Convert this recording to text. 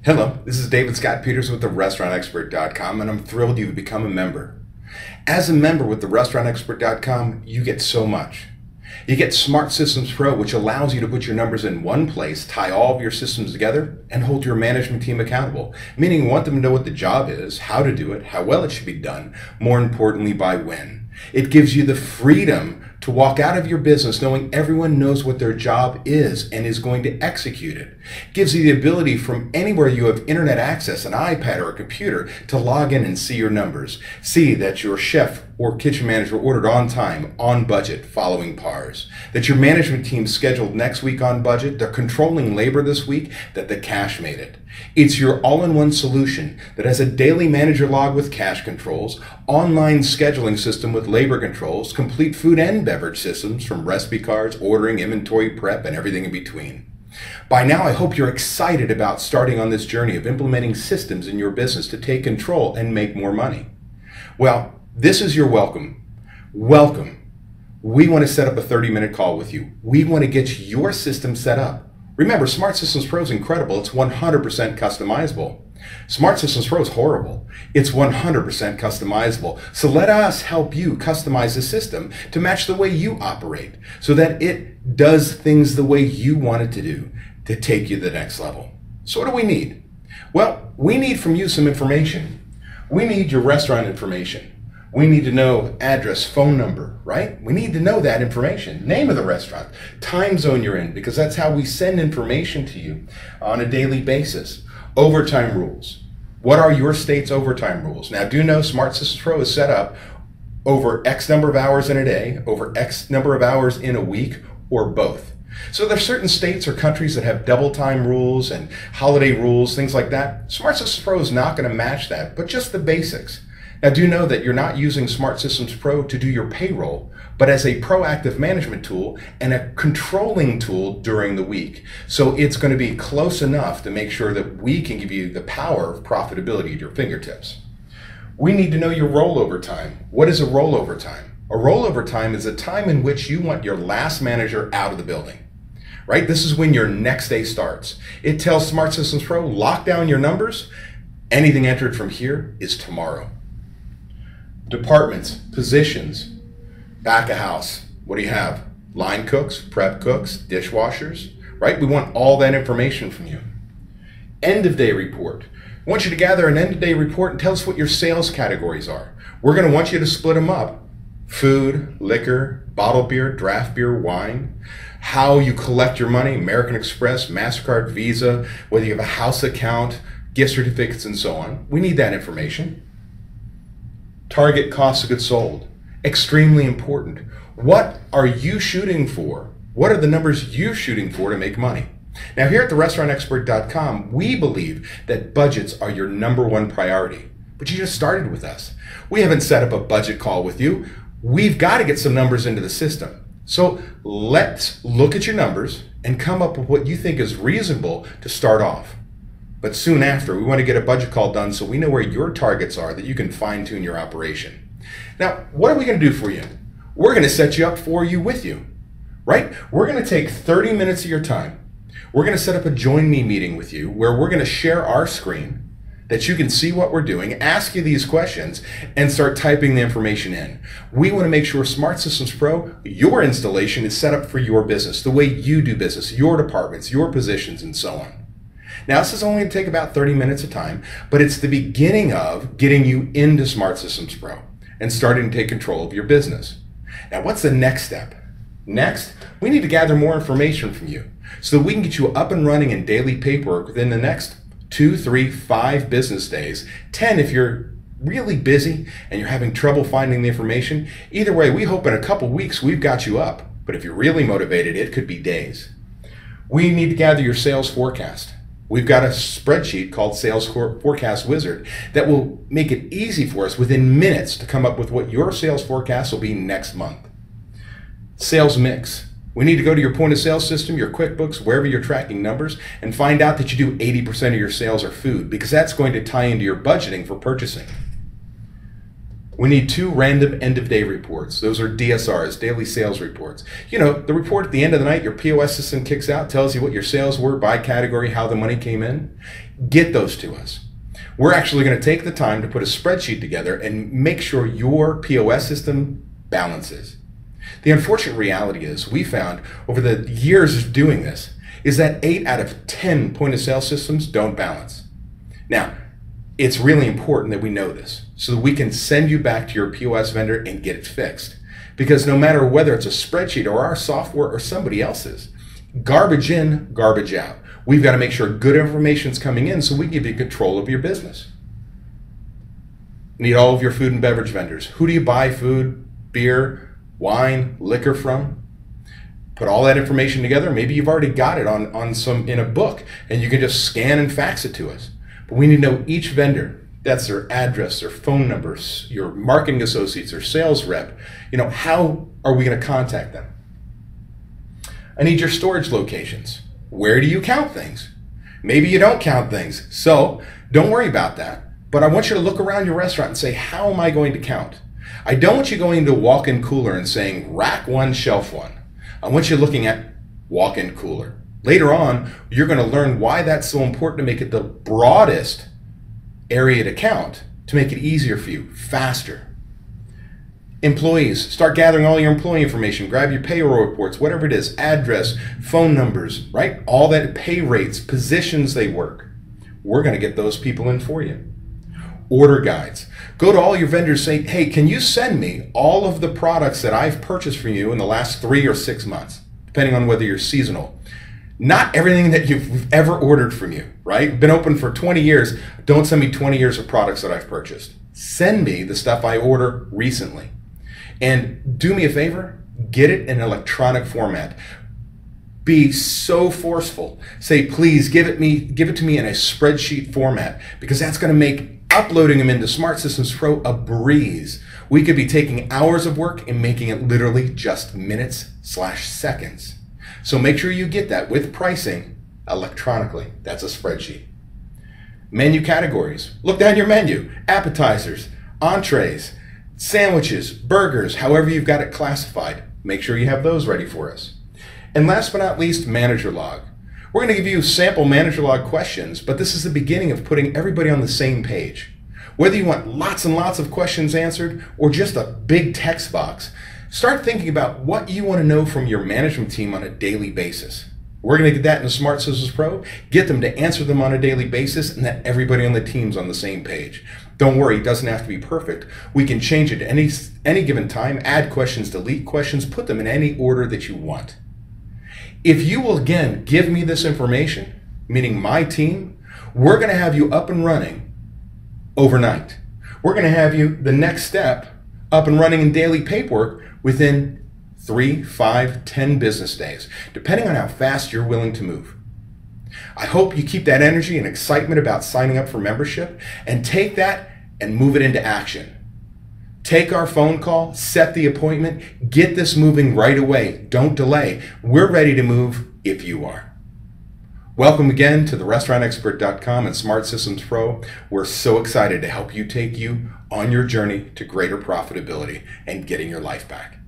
Hello, this is David Scott Peters with the and I'm thrilled you've become a member. As a member with the you get so much. You get Smart Systems Pro, which allows you to put your numbers in one place, tie all of your systems together, and hold your management team accountable, meaning you want them to know what the job is, how to do it, how well it should be done, more importantly, by when. It gives you the freedom to walk out of your business knowing everyone knows what their job is and is going to execute it. It gives you the ability from anywhere you have internet access, an iPad or a computer, to log in and see your numbers. See that your chef or kitchen manager ordered on time, on budget, following PARs. That your management team scheduled next week on budget, they're controlling labor this week, that the cash made it. It's your all-in-one solution that has a daily manager log with cash controls, online scheduling system with labor controls, complete food and beverage systems from recipe cards, ordering, inventory prep, and everything in between. By now, I hope you're excited about starting on this journey of implementing systems in your business to take control and make more money. Well, this is your welcome. Welcome. We want to set up a 30-minute call with you. We want to get your system set up. Remember, Smart Systems Pro is incredible. It's 100% customizable. Smart Systems Pro is horrible. It's 100% customizable. So let us help you customize the system to match the way you operate so that it does things the way you want it to do to take you to the next level. So what do we need? Well, we need from you some information. We need your restaurant information. We need to know address, phone number, right? We need to know that information. Name of the restaurant, time zone you're in, because that's how we send information to you on a daily basis. Overtime rules. What are your state's overtime rules? Now, do know Smart Systems Pro is set up over X number of hours in a day, over X number of hours in a week, or both. So there are certain states or countries that have double time rules and holiday rules, things like that. Smart Systems Pro is not going to match that, but just the basics. Now, do know that you're not using Smart Systems Pro to do your payroll, but as a proactive management tool and a controlling tool during the week. So it's going to be close enough to make sure that we can give you the power of profitability at your fingertips. We need to know your rollover time. What is a rollover time? A rollover time is a time in which you want your last manager out of the building, right? This is when your next day starts. It tells Smart Systems Pro, lock down your numbers. Anything entered from here is tomorrow. Departments, positions, back of house. What do you have? Line cooks, prep cooks, dishwashers, right? We want all that information from you. End of day report. I want you to gather an end of day report and tell us what your sales categories are. We're going to want you to split them up. Food, liquor, bottled beer, draft beer, wine. How you collect your money, American Express, MasterCard, Visa, whether you have a house account, gift certificates, and so on. We need that information. Target cost of goods sold. Extremely important. What are you shooting for? What are the numbers you're shooting for to make money? Now, here at the we believe that budgets are your number one priority. But you just started with us. We haven't set up a budget call with you. We've got to get some numbers into the system. So let's look at your numbers and come up with what you think is reasonable to start off. But soon after, we want to get a budget call done so we know where your targets are that you can fine-tune your operation. Now, what are we going to do for you? We're going to set you up for you with you, right? We're going to take 30 minutes of your time. We're going to set up a join me meeting with you where we're going to share our screen that you can see what we're doing, ask you these questions, and start typing the information in. We want to make sure Smart Systems Pro, your installation, is set up for your business, the way you do business, your departments, your positions, and so on. Now, this is only going to take about 30 minutes of time, but it's the beginning of getting you into Smart Systems Pro and starting to take control of your business. Now, what's the next step? Next, we need to gather more information from you so that we can get you up and running in daily paperwork within the next 2, 3, 5 business days, 10 if you're really busy and you're having trouble finding the information. Either way, we hope in a couple weeks we've got you up, but if you're really motivated, it could be days. We need to gather your sales forecast. We've got a spreadsheet called Sales Forecast Wizard that will make it easy for us within minutes to come up with what your sales forecast will be next month. Sales mix. We need to go to your point of sale system, your QuickBooks, wherever you're tracking numbers, and find out that you do 80% of your sales are food, because that's going to tie into your budgeting for purchasing. We need 2 random end-of-day reports. Those are DSRs, daily sales reports. You know, the report at the end of the night, your POS system kicks out, tells you what your sales were by category, how the money came in. Get those to us. We're actually going to take the time to put a spreadsheet together and make sure your POS system balances. The unfortunate reality is, we found over the years of doing this, is that 8 out of 10 point-of-sale systems don't balance. Now, it's really important that we know this so that we can send you back to your POS vendor and get it fixed. Because no matter whether it's a spreadsheet or our software or somebody else's, garbage in, garbage out. We've got to make sure good information is coming in so we give you control of your business. Need all of your food and beverage vendors. Who do you buy food, beer, wine, liquor from? Put all that information together. Maybe you've already got it in a book and you can just scan and fax it to us. But we need to know each vendor. That's their address, their phone numbers, your marketing associates, their sales rep. You know, how are we going to contact them? I need your storage locations. Where do you count things? Maybe you don't count things. So don't worry about that. But I want you to look around your restaurant and say, how am I going to count? I don't want you going to walk-in cooler and saying rack 1, shelf 1. I want you looking at walk-in cooler. Later on, you're going to learn why that's so important to make it the broadest area to count, to make it easier for you, faster. Employees, start gathering all your employee information. Grab your payroll reports, whatever it is, address, phone numbers, right? All that, pay rates, positions they work. We're going to get those people in for you. Order guides. Go to all your vendors, say, hey, can you send me all of the products that I've purchased from you in the last 3 or 6 months, depending on whether you're seasonal. Not everything that you've ever ordered from you, right? Been open for 20 years. Don't send me 20 years of products that I've purchased. Send me the stuff I order recently. And do me a favor, get it in electronic format. Be so forceful. Say, please give it to me in a spreadsheet format, because that's going to make uploading them into Smart Systems Pro a breeze. We could be taking hours of work and making it literally just minutes/seconds. So make sure you get that with pricing electronically. That's a spreadsheet. Menu categories. Look down your menu. Appetizers, entrees, sandwiches, burgers, however you've got it classified. Make sure you have those ready for us. And last but not least, manager log. We're going to give you sample manager log questions, but this is the beginning of putting everybody on the same page. Whether you want lots and lots of questions answered or just a big text box, start thinking about what you want to know from your management team on a daily basis. We're going to get that in the Smart Systems Pro, get them to answer them on a daily basis, and that everybody on the team's on the same page. Don't worry, it doesn't have to be perfect. We can change it at any given time, add questions, delete questions, put them in any order that you want. If you will, again, give me this information, meaning my team, we're going to have you up and running overnight. We're going to have you, the next step, up and running in daily paperwork within 3, 5, 10 business days, depending on how fast you're willing to move. I hope you keep that energy and excitement about signing up for membership and take that and move it into action. Take our phone call, set the appointment, get this moving right away. Don't delay. We're ready to move if you are. Welcome again to the restaurantexpert.com and Smart Systems Pro. We're so excited to help you take you on your journey to greater profitability and getting your life back.